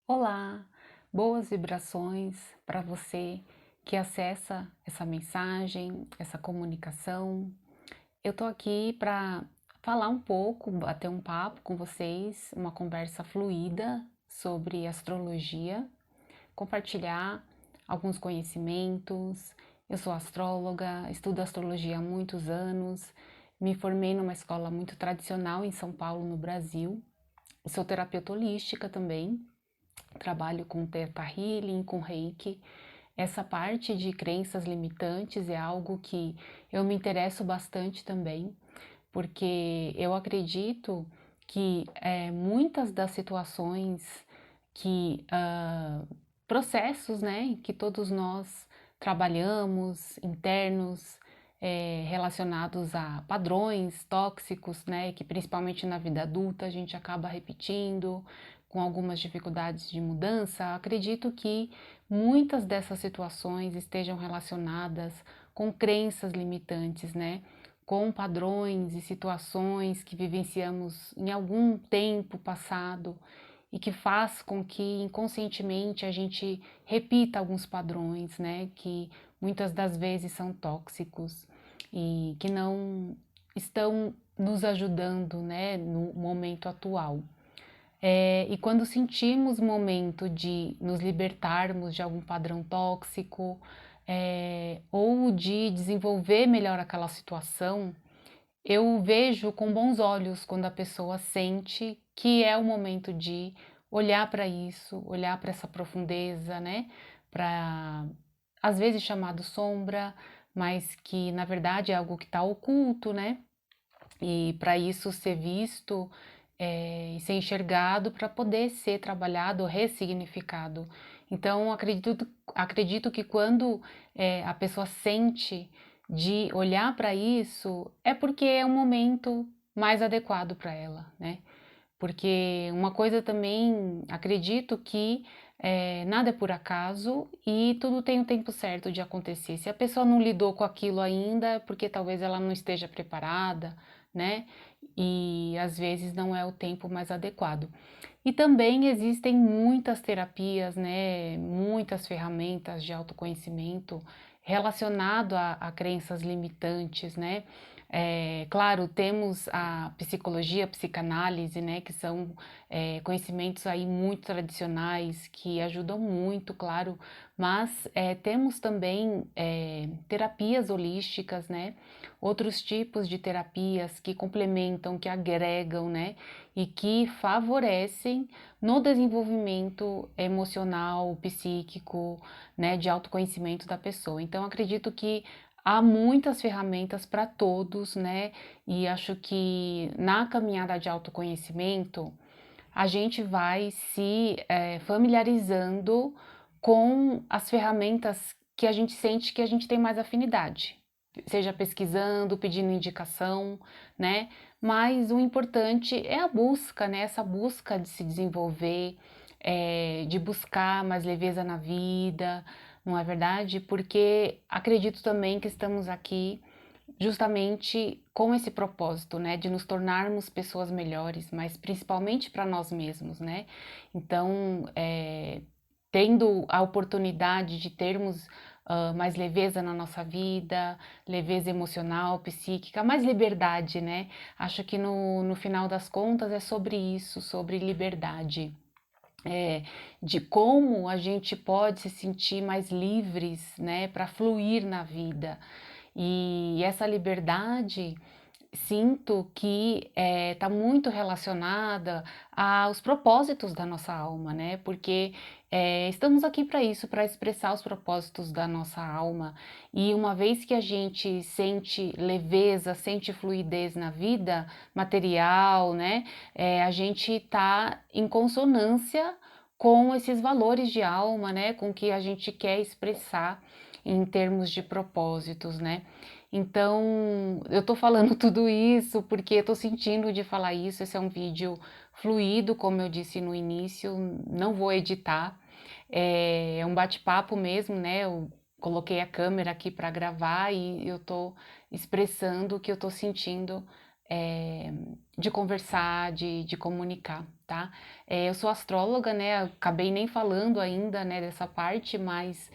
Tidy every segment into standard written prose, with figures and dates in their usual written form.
Olá, boas vibrações para você que acessa essa mensagem, essa comunicação. Eu tô aqui para falar um pouco, bater um papo com vocês, uma conversa fluida sobre astrologia, compartilhar alguns conhecimentos. Eu sou astróloga, estudo astrologia há muitos anos, me formei numa escola muito tradicional em São Paulo, no Brasil. Sou terapeuta holística também. Trabalho com Theta Healing, com Reiki. Essa parte de crenças limitantes é algo que eu me interesso bastante também, porque eu acredito que muitas das situações processos, né, que todos nós trabalhamos, internos, relacionados a padrões tóxicos, né, que principalmente na vida adulta a gente acaba repetindo, com algumas dificuldades de mudança. Acredito que muitas dessas situações estejam relacionadas com crenças limitantes, né, com padrões e situações que vivenciamos em algum tempo passado e que faz com que inconscientemente a gente repita alguns padrões, né, que muitas das vezes são tóxicos e que não estão nos ajudando, né, no momento atual. E quando sentimos o momento de nos libertarmos de algum padrão tóxico, ou de desenvolver melhor aquela situação, eu vejo com bons olhos quando a pessoa sente que é o momento de olhar para isso, olhar para essa profundeza, né? Para às vezes chamado sombra, mas que na verdade é algo que está oculto, né? E para isso ser visto e ser enxergado para poder ser trabalhado, ressignificado. Então, acredito que quando a pessoa sente de olhar para isso, é porque é um momento mais adequado para ela, né? Porque uma coisa também, acredito que nada é por acaso e tudo tem o tempo certo de acontecer. Se a pessoa não lidou com aquilo ainda, é porque talvez ela não esteja preparada, né? E às vezes não é o tempo mais adequado. E também existem muitas terapias, né? Muitas ferramentas de autoconhecimento relacionado a crenças limitantes, né? Claro, temos a psicologia, a psicanálise, né, que são conhecimentos aí muito tradicionais que ajudam muito, claro, mas temos também terapias holísticas, né, outros tipos de terapias que complementam, que agregam, né, e que favorecem no desenvolvimento emocional, psíquico, né, de autoconhecimento da pessoa. Então, acredito que há muitas ferramentas para todos, né? E acho que na caminhada de autoconhecimento, a gente vai se familiarizando com as ferramentas que a gente sente que a gente tem mais afinidade, seja pesquisando, pedindo indicação, né? Mas o importante é a busca, né? Essa busca de se desenvolver, de buscar mais leveza na vida, não é verdade? Porque acredito também que estamos aqui justamente com esse propósito, né, de nos tornarmos pessoas melhores, mas principalmente para nós mesmos, né? Então, tendo a oportunidade de termos mais leveza na nossa vida, leveza emocional, psíquica, mais liberdade, né? Acho que no final das contas é sobre isso, sobre liberdade. De como a gente pode se sentir mais livres, né, para fluir na vida. E essa liberdade, sinto que está muito relacionada aos propósitos da nossa alma, né? Porque estamos aqui para isso, para expressar os propósitos da nossa alma. E uma vez que a gente sente leveza, sente fluidez na vida material, né? A gente está em consonância com esses valores de alma, né? Com o que a gente quer expressar em termos de propósitos, né? Então, eu tô falando tudo isso porque eu tô sentindo de falar isso. Esse é um vídeo fluido, como eu disse no início, não vou editar. É um bate-papo mesmo, né? Eu coloquei a câmera aqui para gravar e eu tô expressando o que eu tô sentindo de conversar, de comunicar, tá? Eu sou astróloga, né? Acabei nem falando ainda, né, dessa parte, mas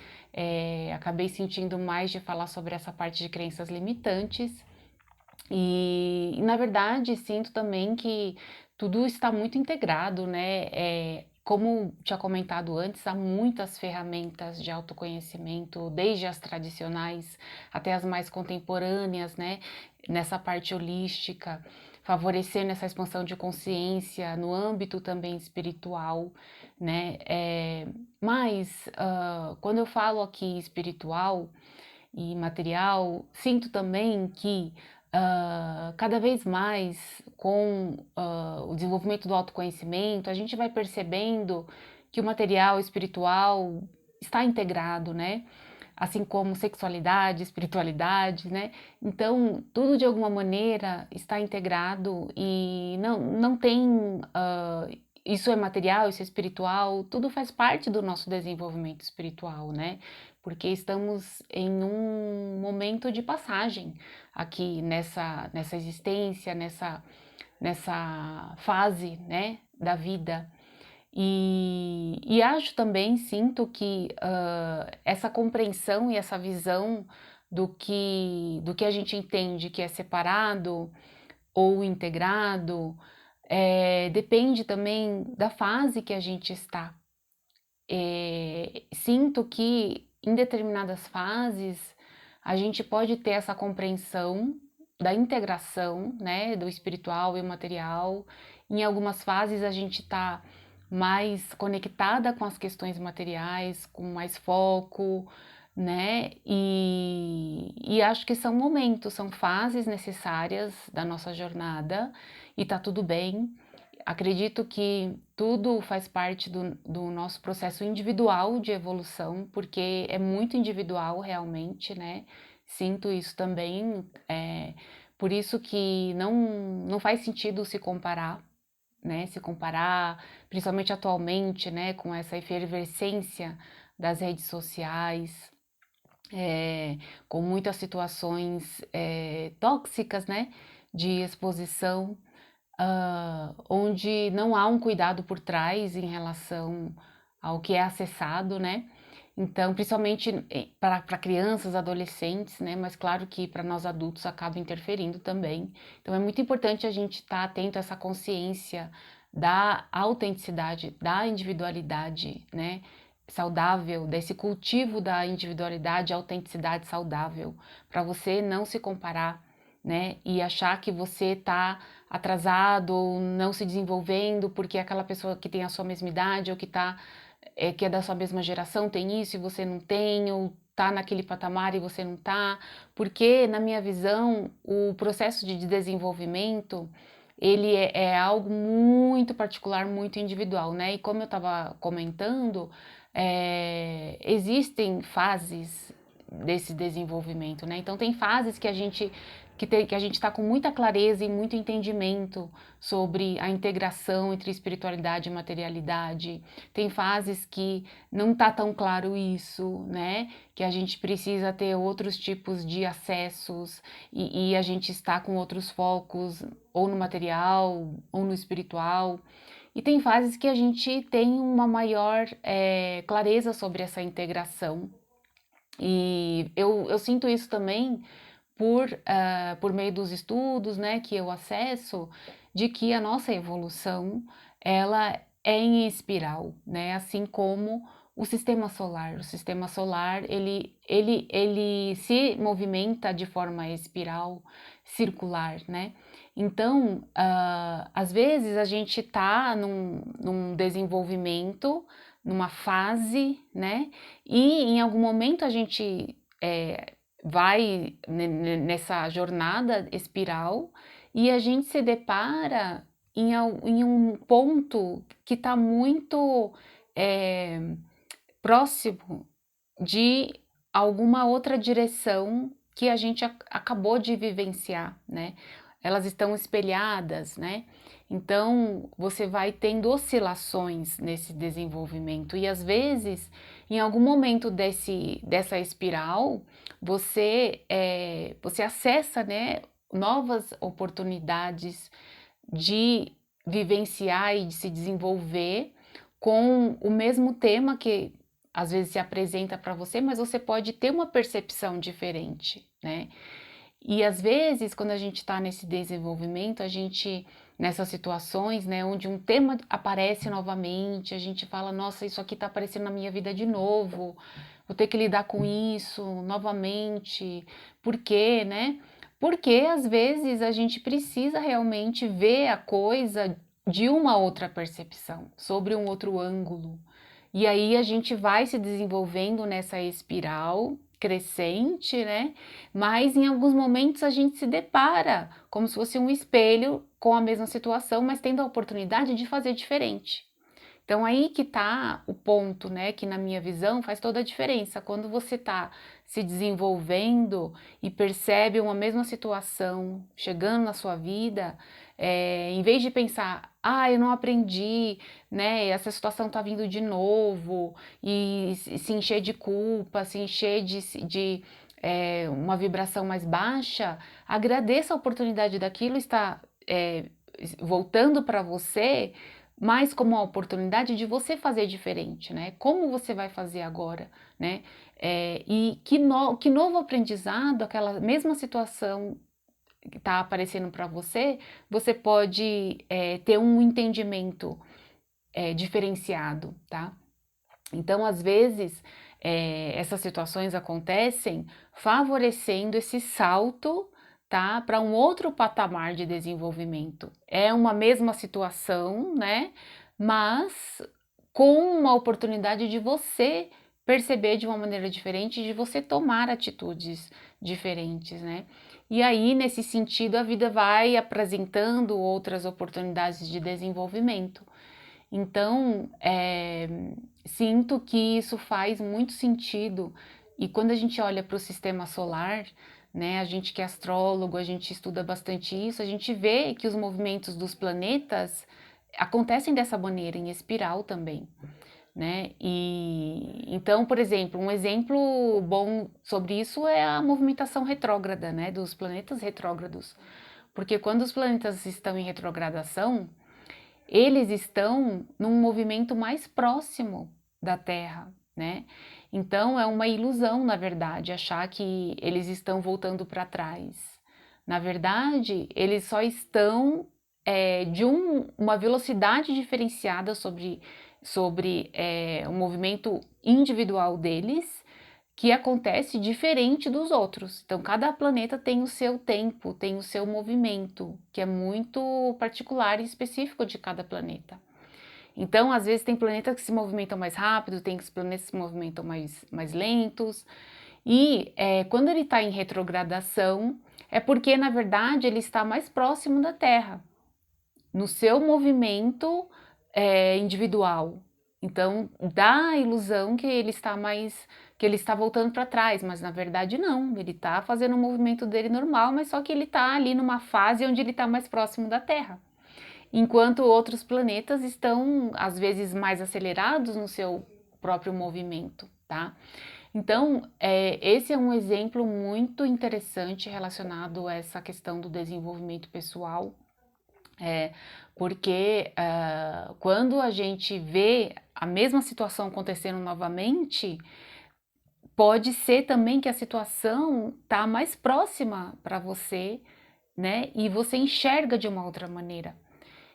acabei sentindo mais de falar sobre essa parte de crenças limitantes. E na verdade, sinto também que tudo está muito integrado, né? Como tinha comentado antes, há muitas ferramentas de autoconhecimento, desde as tradicionais até as mais contemporâneas, né? Nessa parte holística, favorecendo essa expansão de consciência no âmbito também espiritual, né? Mas quando eu falo aqui espiritual e material, sinto também que cada vez mais com o desenvolvimento do autoconhecimento, a gente vai percebendo que o material espiritual está integrado, né? Assim como sexualidade, espiritualidade, né? Então, tudo de alguma maneira está integrado e não tem. Isso é material, isso é espiritual, tudo faz parte do nosso desenvolvimento espiritual, né? Porque estamos em um momento de passagem aqui nessa existência, nessa fase, né, da vida. E acho também, sinto que essa compreensão e essa visão do que a gente entende que é separado ou integrado, depende também da fase que a gente está. Sinto que em determinadas fases a gente pode ter essa compreensão da integração, né, do espiritual e o material. Em algumas fases a gente está mais conectada com as questões materiais, com mais foco, né? E acho que são momentos, são fases necessárias da nossa jornada e tá tudo bem. Acredito que tudo faz parte do nosso processo individual de evolução, porque é muito individual realmente, né? Sinto isso também, por isso que não faz sentido se comparar, né? Se comparar, principalmente atualmente, né? Com essa efervescência das redes sociais, com muitas situações tóxicas, né? De exposição, onde não há um cuidado por trás em relação ao que é acessado, né? Então, principalmente para crianças, adolescentes, né? Mas claro que para nós adultos acaba interferindo também. Então, é muito importante a gente estar atento a essa consciência da autenticidade, da individualidade, né? Saudável, desse cultivo da individualidade, autenticidade saudável, para você não se comparar, né? E achar que você está atrasado ou não se desenvolvendo porque aquela pessoa que tem a sua mesma idade ou que é da sua mesma geração tem isso e você não tem, ou tá naquele patamar e você não tá, porque na minha visão o processo de desenvolvimento ele é algo muito particular, muito individual, né? E como eu estava comentando, existem fases desse desenvolvimento, né? Então tem fases que a gente que a gente está com muita clareza e muito entendimento sobre a integração entre espiritualidade e materialidade. Tem fases que não está tão claro isso, né? Que a gente precisa ter outros tipos de acessos e a gente está com outros focos, ou no material, ou no espiritual. E tem fases que a gente tem uma maior clareza sobre essa integração. E eu sinto isso também por meio dos estudos, né, que eu acesso, de que a nossa evolução, ela é em espiral, né, assim como o sistema solar. O sistema solar, ele se movimenta de forma espiral, circular, né? Então, às vezes a gente está num desenvolvimento, numa fase, né? E em algum momento a gente vai nessa jornada espiral e a gente se depara em um ponto que está muito próximo de alguma outra direção que a gente acabou de vivenciar, né? Elas estão espelhadas, né? Então você vai tendo oscilações nesse desenvolvimento e às vezes, em algum momento dessa espiral, você acessa, né, novas oportunidades de vivenciar e de se desenvolver com o mesmo tema que às vezes se apresenta para você, mas você pode ter uma percepção diferente, né? E às vezes, quando a gente está nesse desenvolvimento, a gente, nessas situações, né, onde um tema aparece novamente, a gente fala, nossa, isso aqui está aparecendo na minha vida de novo, vou ter que lidar com isso novamente. Por quê, né? Porque às vezes a gente precisa realmente ver a coisa de uma outra percepção, sobre um outro ângulo. E aí a gente vai se desenvolvendo nessa espiral crescente, né? Mas em alguns momentos a gente se depara como se fosse um espelho com a mesma situação, mas tendo a oportunidade de fazer diferente. Então aí que tá o ponto, né, que na minha visão faz toda a diferença. Quando você está se desenvolvendo e percebe uma mesma situação chegando na sua vida, em vez de pensar, ah, eu não aprendi, né, essa situação tá vindo de novo, e se encher de culpa, se encher de uma vibração mais baixa, agradeça a oportunidade daquilo estar voltando para você, mas como uma oportunidade de você fazer diferente, né? Como você vai fazer agora, né? E que novo aprendizado, aquela mesma situação que está aparecendo para você, você pode ter um entendimento diferenciado, tá? Então, às vezes, essas situações acontecem favorecendo esse salto, tá, para um outro patamar de desenvolvimento. É uma mesma situação, né, mas com uma oportunidade de você perceber de uma maneira diferente, de você tomar atitudes diferentes, né. E aí, nesse sentido, a vida vai apresentando outras oportunidades de desenvolvimento. Então, sinto que isso faz muito sentido. E quando a gente olha para o sistema solar, né, a gente que é astrólogo, a gente estuda bastante isso, a gente vê que os movimentos dos planetas acontecem dessa maneira, em espiral também, né? E então, por exemplo, um exemplo bom sobre isso é a movimentação retrógrada, né, dos planetas retrógrados. Porque quando os planetas estão em retrogradação, eles estão num movimento mais próximo da Terra, né? Então é uma ilusão, na verdade, achar que eles estão voltando para trás. Na verdade, eles só estão de uma velocidade diferenciada sobre o movimento individual deles, que acontece diferente dos outros. Então, cada planeta tem o seu tempo, tem o seu movimento, que é muito particular e específico de cada planeta. Então, às vezes, tem planetas que se movimentam mais rápido, tem planetas que se movimentam mais lentos. E quando ele está em retrogradação, é porque, na verdade, ele está mais próximo da Terra no seu movimento individual. Então, dá a ilusão que ele está voltando para trás, mas na verdade não, ele está fazendo o movimento dele normal, mas só que ele está ali numa fase onde ele está mais próximo da Terra. Enquanto outros planetas estão, às vezes, mais acelerados no seu próprio movimento, tá? Então, esse é um exemplo muito interessante relacionado a essa questão do desenvolvimento pessoal, é, porque quando a gente vê a mesma situação acontecendo novamente, pode ser também que a situação está mais próxima para você, né? E você enxerga de uma outra maneira.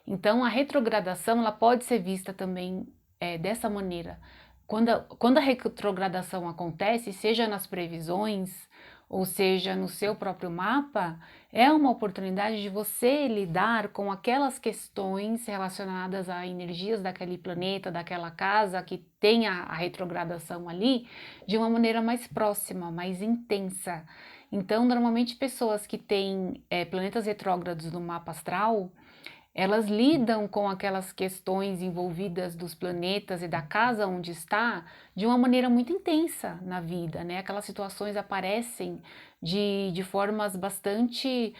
Então, a retrogradação ela pode ser vista também dessa maneira. Quando a retrogradação acontece, seja nas previsões, ou seja no seu próprio mapa, é uma oportunidade de você lidar com aquelas questões relacionadas a energias daquele planeta, daquela casa que tem a retrogradação ali, de uma maneira mais próxima, mais intensa. Então, normalmente, pessoas que têm planetas retrógrados no mapa astral, elas lidam com aquelas questões envolvidas dos planetas e da casa onde está de uma maneira muito intensa na vida, né? Aquelas situações aparecem de formas bastante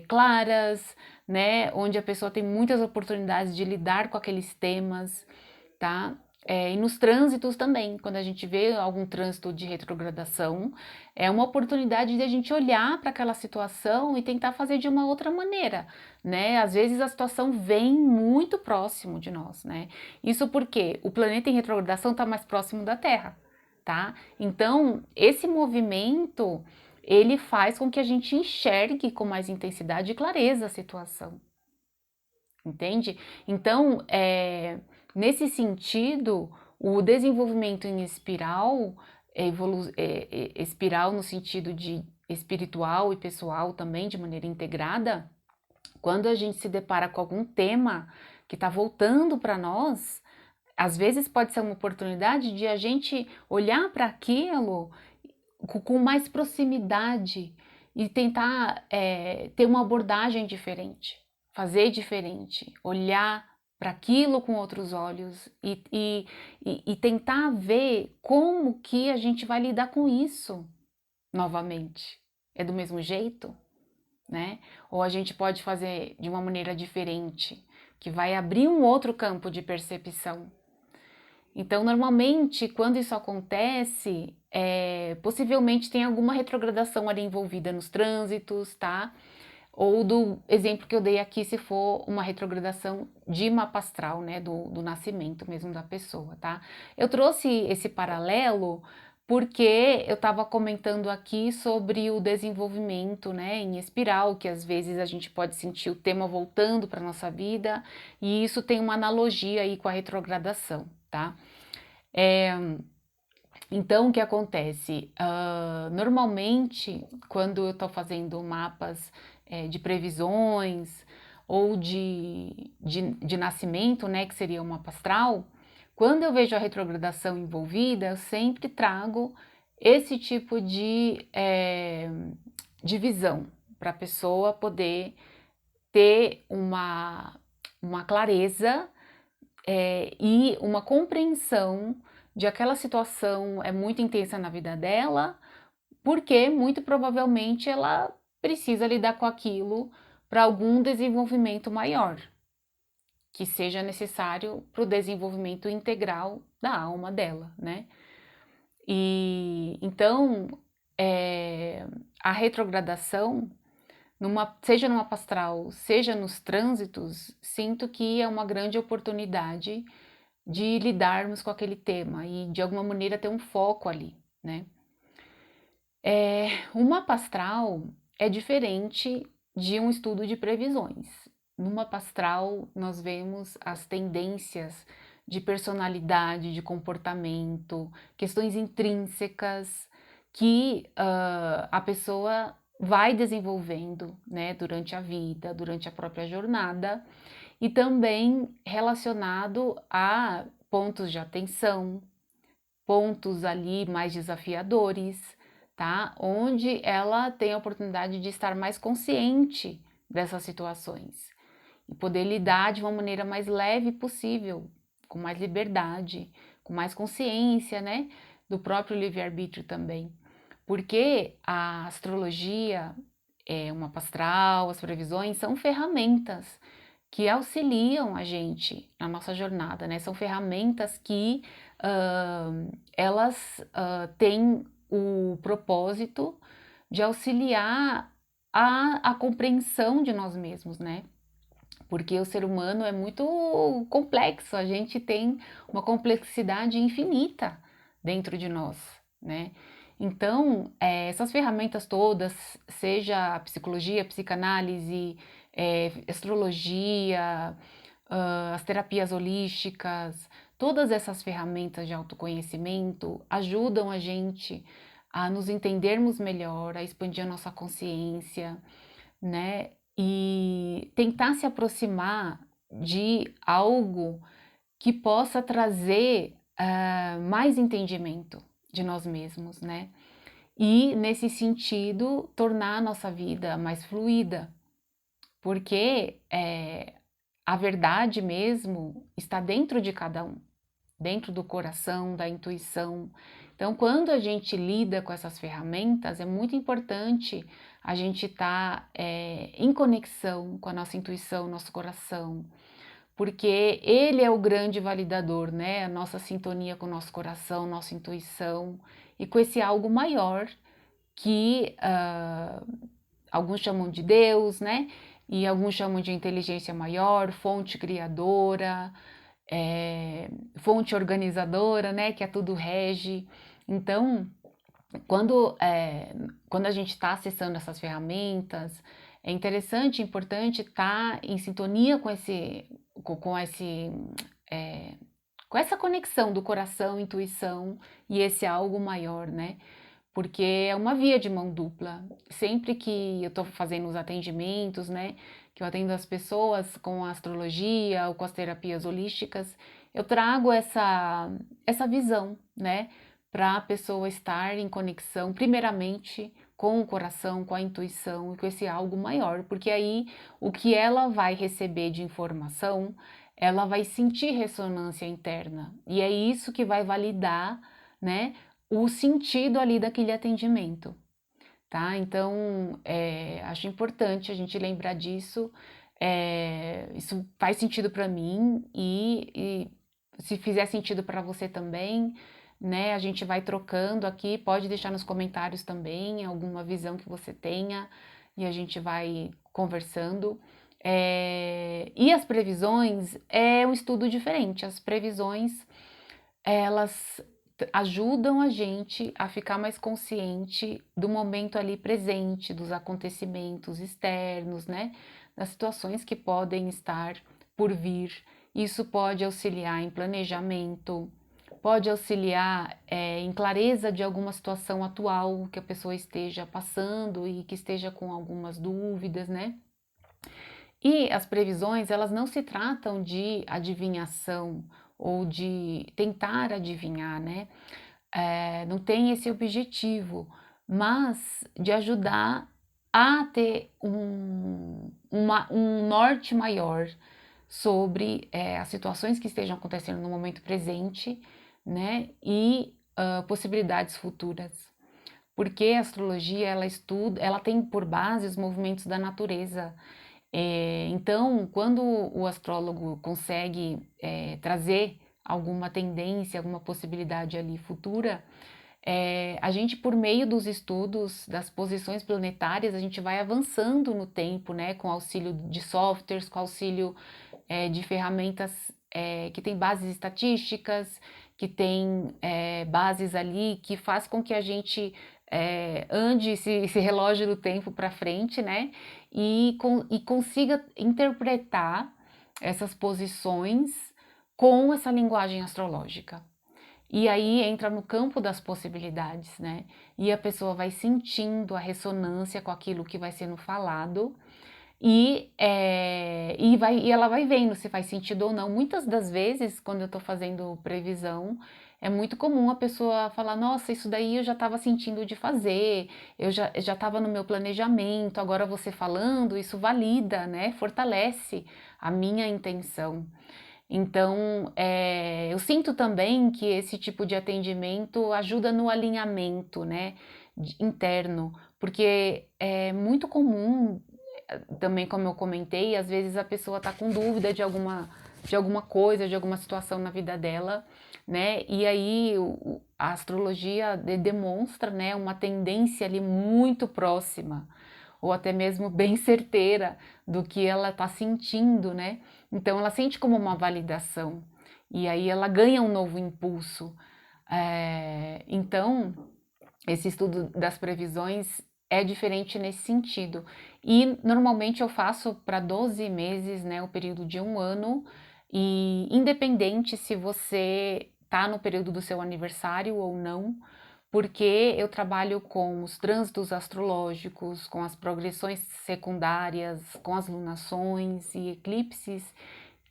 claras, né? Onde a pessoa tem muitas oportunidades de lidar com aqueles temas, tá? E nos trânsitos também, quando a gente vê algum trânsito de retrogradação, é uma oportunidade de a gente olhar para aquela situação e tentar fazer de uma outra maneira, né? Às vezes a situação vem muito próximo de nós, né? Isso porque o planeta em retrogradação está mais próximo da Terra, tá? Então, esse movimento, ele faz com que a gente enxergue com mais intensidade e clareza a situação, entende? Então, nesse sentido, o desenvolvimento em espiral, espiral no sentido de espiritual e pessoal também, de maneira integrada, quando a gente se depara com algum tema que está voltando para nós, às vezes pode ser uma oportunidade de a gente olhar para aquilo com mais proximidade e tentar ter uma abordagem diferente, fazer diferente, olhar para aquilo com outros olhos e tentar ver como que a gente vai lidar com isso novamente. É do mesmo jeito, né? Ou a gente pode fazer de uma maneira diferente, que vai abrir um outro campo de percepção. Então, normalmente, quando isso acontece, possivelmente tem alguma retrogradação ali envolvida nos trânsitos, tá? Ou do exemplo que eu dei aqui, se for uma retrogradação de mapa astral, né? Do nascimento mesmo da pessoa, tá? Eu trouxe esse paralelo porque eu estava comentando aqui sobre o desenvolvimento, né, em espiral, que às vezes a gente pode sentir o tema voltando para nossa vida, e isso tem uma analogia aí com a retrogradação, tá? Então, o que acontece? Normalmente, quando eu estou fazendo mapas de previsões ou de nascimento, né, que seria um mapa astral, quando eu vejo a retrogradação envolvida, eu sempre trago esse tipo de visão para a pessoa poder ter uma clareza e uma compreensão de aquela situação é muito intensa na vida dela, porque muito provavelmente ela precisa lidar com aquilo para algum desenvolvimento maior, que seja necessário para o desenvolvimento integral da alma dela, né? E então a retrogradação, seja numa astral, seja nos trânsitos, sinto que é uma grande oportunidade de lidarmos com aquele tema e de alguma maneira ter um foco ali, né? O mapa astral é diferente de um estudo de previsões. No mapa astral nós vemos as tendências de personalidade, de comportamento, questões intrínsecas que a pessoa vai desenvolvendo, né, durante a vida, durante a própria jornada, e também relacionado a pontos de atenção, pontos ali mais desafiadores, tá? Onde ela tem a oportunidade de estar mais consciente dessas situações e poder lidar de uma maneira mais leve possível, com mais liberdade, com mais consciência, né? Do próprio livre-arbítrio também. Porque a astrologia, o mapa astral, as previsões são ferramentas que auxiliam a gente na nossa jornada, né? São ferramentas que elas têm o propósito de auxiliar a compreensão de nós mesmos, né? Porque o ser humano é muito complexo, a gente tem uma complexidade infinita dentro de nós, né? Então, essas ferramentas todas, seja a psicologia, a psicanálise, astrologia, as terapias holísticas, todas essas ferramentas de autoconhecimento ajudam a gente a nos entendermos melhor, a expandir a nossa consciência, né? E tentar se aproximar de algo que possa trazer mais entendimento de nós mesmos, né? E nesse sentido, tornar a nossa vida mais fluida, porque a verdade mesmo está dentro de cada um, dentro do coração, da intuição. Então, quando a gente lida com essas ferramentas, é muito importante a gente estar em conexão com a nossa intuição, nosso coração, porque ele é o grande validador, né? A nossa sintonia com o nosso coração, nossa intuição e com esse algo maior que alguns chamam de Deus, né? E alguns chamam de inteligência maior, fonte criadora, fonte organizadora, né? Que é tudo rege. Então, quando, quando a gente está acessando essas ferramentas, é interessante, importante estar em sintonia é, com essa conexão do coração, intuição e esse algo maior, né? Porque é uma via de mão dupla. Sempre que eu estou fazendo os atendimentos, né, que eu atendo as pessoas com a astrologia ou com as terapias holísticas, eu trago essa visão, né, para a pessoa estar em conexão, primeiramente, com o coração, com a intuição e com esse algo maior, porque aí o que ela vai receber de informação, ela vai sentir ressonância interna, e é isso que vai validar, né, o sentido ali daquele atendimento, tá? Então, acho importante a gente lembrar disso. Isso faz sentido para mim e se fizer sentido para você também, né? A gente vai trocando aqui. Pode deixar nos comentários também alguma visão que você tenha e a gente vai conversando. E as previsões é um estudo diferente. As previsões elas ajudam a gente a ficar mais consciente do momento ali presente, dos acontecimentos externos, né? Das situações que podem estar por vir. Isso pode auxiliar em planejamento, pode auxiliar em clareza de alguma situação atual que a pessoa esteja passando e que esteja com algumas dúvidas, né? E as previsões, elas não se tratam de adivinhação ou de tentar adivinhar, né? Não tem esse objetivo, mas de ajudar a ter um norte maior sobre as situações que estejam acontecendo no momento presente, né? E possibilidades futuras. Porque a astrologia, ela estuda, ela tem por base os movimentos da natureza. Então, quando o astrólogo consegue trazer alguma tendência, alguma possibilidade ali futura, a gente, por meio dos estudos das posições planetárias, a gente vai avançando no tempo, né, com auxílio de softwares, com auxílio de ferramentas que têm bases estatísticas, que têm bases ali que faz com que a gente ande esse relógio do tempo para frente, né? E consiga interpretar essas posições com essa linguagem astrológica. E aí entra no campo das possibilidades, né? E a pessoa vai sentindo a ressonância com aquilo que vai sendo falado e ela vai vendo se faz sentido ou não. Muitas das vezes, quando eu estou fazendo previsão, é muito comum a pessoa falar: Nossa, isso daí eu já estava sentindo de fazer, eu já estava no meu planejamento, agora você falando, isso valida, né? Fortalece a minha intenção. Então, eu sinto também que esse tipo de atendimento ajuda no alinhamento, né, interno, porque é muito comum, também como eu comentei, às vezes a pessoa está com dúvida de alguma coisa, de alguma situação na vida dela, né, e aí a astrologia demonstra, né, uma tendência ali muito próxima, ou até mesmo bem certeira do que ela está sentindo, né? Então ela sente como uma validação e aí ela ganha um novo impulso. Então esse estudo das previsões é diferente nesse sentido. E normalmente eu faço para 12 meses, né? O período de um ano, e independente se você está no período do seu aniversário ou não, porque eu trabalho com os trânsitos astrológicos, com as progressões secundárias, com as lunações e eclipses,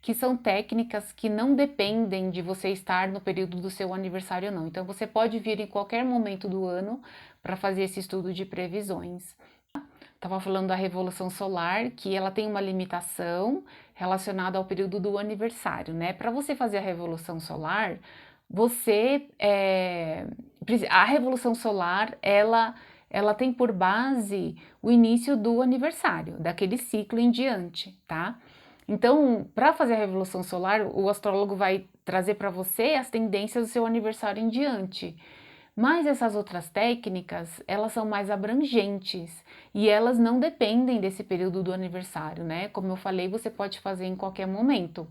que são técnicas que não dependem de você estar no período do seu aniversário ou não. Então você pode vir em qualquer momento do ano para fazer esse estudo de previsões. Estava falando da revolução solar, que ela tem uma limitação relacionada ao período do aniversário, né? Para você fazer a revolução solar, a revolução solar, ela tem por base o início do aniversário, daquele ciclo em diante, tá? Então, para fazer a revolução solar, o astrólogo vai trazer para você as tendências do seu aniversário em diante. Mas essas outras técnicas, elas são mais abrangentes e elas não dependem desse período do aniversário, né? Como eu falei, você pode fazer em qualquer momento.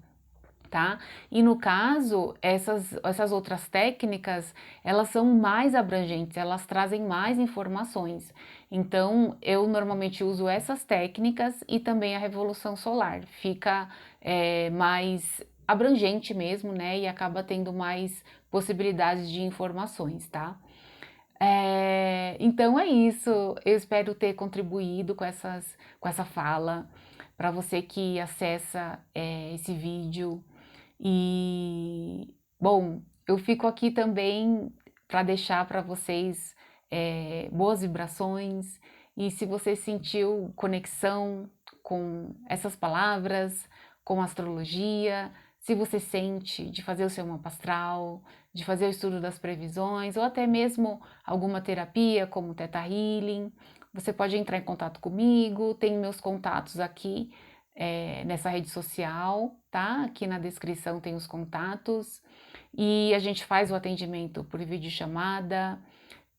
Tá? E no caso, essas outras técnicas, elas são mais abrangentes, elas trazem mais informações. Então, eu normalmente uso essas técnicas e também a revolução solar. Fica mais abrangente mesmo, né? E acaba tendo mais possibilidades de informações, tá? Então é isso. Eu espero ter contribuído com essa fala para você que acessa esse vídeo. E, bom, eu fico aqui também para deixar para vocês boas vibrações. E se você sentiu conexão com essas palavras, com a astrologia, se você sente de fazer o seu mapa astral, de fazer o estudo das previsões, ou até mesmo alguma terapia, como Theta Healing, você pode entrar em contato comigo, tem meus contatos aqui nessa rede social, tá? Aqui na descrição tem os contatos e a gente faz o atendimento por videochamada.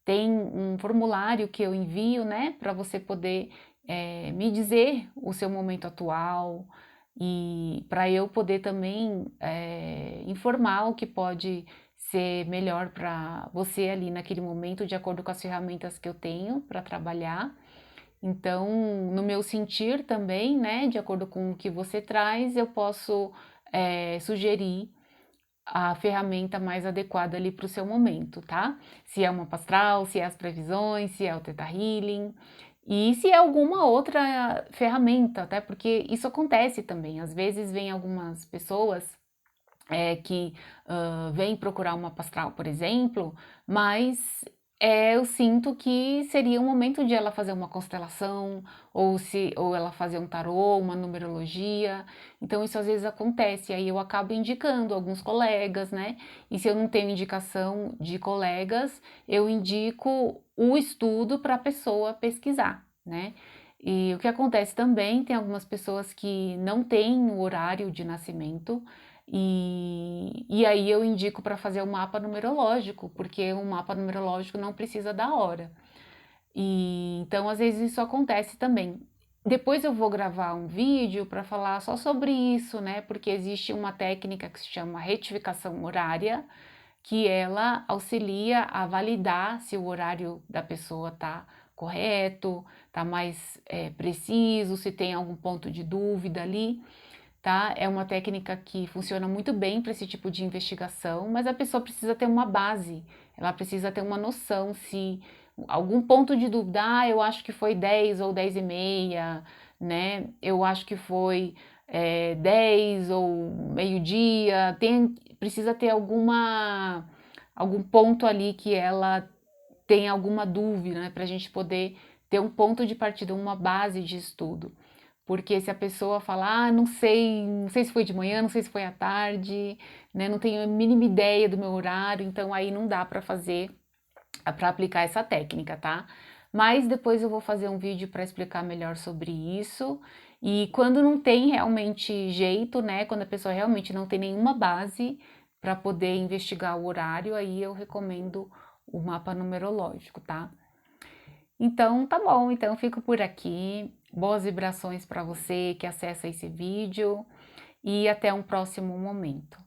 Tem um formulário que eu envio, né, para você poder me dizer o seu momento atual e para eu poder também informar o que pode ser melhor para você ali naquele momento, de acordo com as ferramentas que eu tenho para trabalhar. Então, no meu sentir também, né, de acordo com o que você traz, eu posso sugerir a ferramenta mais adequada ali para o seu momento, tá? Se é uma pastral, se é as previsões, se é o Theta Healing e se é alguma outra ferramenta, até porque isso acontece também. Às vezes vem algumas pessoas que vêm procurar uma pastral, por exemplo, mas eu sinto que seria o momento de ela fazer uma constelação, ou ela fazer um tarô, uma numerologia. Então isso às vezes acontece, aí eu acabo indicando alguns colegas, né? E se eu não tenho indicação de colegas, eu indico o estudo para a pessoa pesquisar, né? E o que acontece também, tem algumas pessoas que não têm o horário de nascimento, e aí eu indico para fazer o mapa numerológico, porque o mapa numerológico não precisa da hora. E então, às vezes, isso acontece também. Depois eu vou gravar um vídeo para falar só sobre isso, né? Porque existe uma técnica que se chama retificação horária, que ela auxilia a validar se o horário da pessoa está correto, está mais preciso, se tem algum ponto de dúvida ali, tá? É uma técnica que funciona muito bem para esse tipo de investigação, mas a pessoa precisa ter uma base, ela precisa ter uma noção se algum ponto de dúvida, eu acho que foi 10 ou 10 e meia, né? Eu acho que foi 10 ou meio-dia, precisa ter algum ponto ali que ela tem alguma dúvida, né? Para a gente poder ter um ponto de partida, uma base de estudo. Porque se a pessoa falar, não sei se foi de manhã, não sei se foi à tarde, né? Não tenho a mínima ideia do meu horário, então aí não dá para fazer, para aplicar essa técnica, tá? Mas depois eu vou fazer um vídeo para explicar melhor sobre isso. E quando não tem realmente jeito, né? Quando a pessoa realmente não tem nenhuma base para poder investigar o horário, aí eu recomendo o mapa numerológico, tá? Então, tá bom, então fico por aqui. Boas vibrações para você que acessa esse vídeo e até um próximo momento.